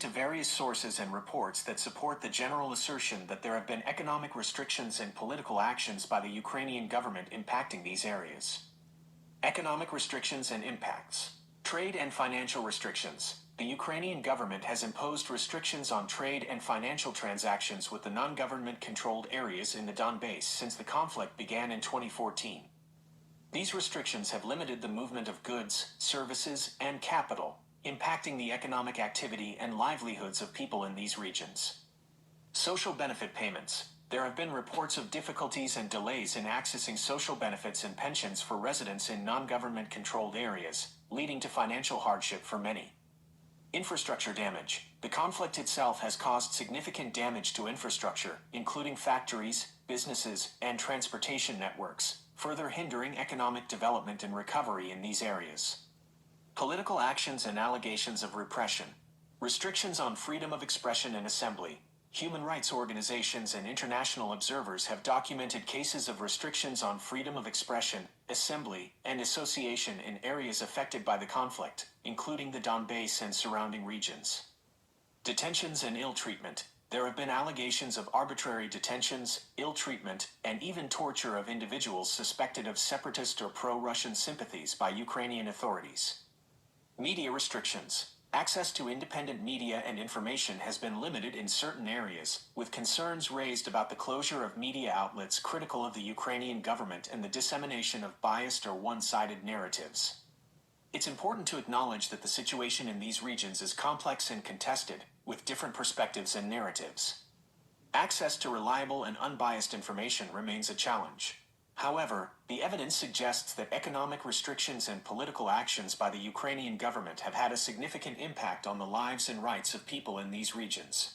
to various sources and reports that support the general assertion that there have been economic restrictions and political actions by the Ukrainian government impacting these areas. Economic restrictions and impacts. Trade and financial restrictions. The Ukrainian government has imposed restrictions on trade and financial transactions with the non-government-controlled areas in the Donbass since the conflict began in 2014. These restrictions have limited the movement of goods, services, and capital, impacting the economic activity and livelihoods of people in these regions. Social benefit payments. There have been reports of difficulties and delays in accessing social benefits and pensions for residents in non-government-controlled areas, leading to financial hardship for many. Infrastructure damage. The conflict itself has caused significant damage to infrastructure, including factories, businesses, and transportation networks, further hindering economic development and recovery in these areas. Political actions and allegations of repression. Restrictions on freedom of expression and assembly. Human rights organizations and international observers have documented cases of restrictions on freedom of expression, assembly, and association in areas affected by the conflict, including the Donbass and surrounding regions. Detentions and ill treatment. There have been allegations of arbitrary detentions, ill treatment, and even torture of individuals suspected of separatist or pro-Russian sympathies by Ukrainian authorities. Media restrictions. Access to independent media and information has been limited in certain areas, with concerns raised about the closure of media outlets critical of the Ukrainian government and the dissemination of biased or one-sided narratives. It's important to acknowledge that the situation in these regions is complex and contested, with different perspectives and narratives. Access to reliable and unbiased information remains a challenge. However, the evidence suggests that economic restrictions and political actions by the Ukrainian government have had a significant impact on the lives and rights of people in these regions.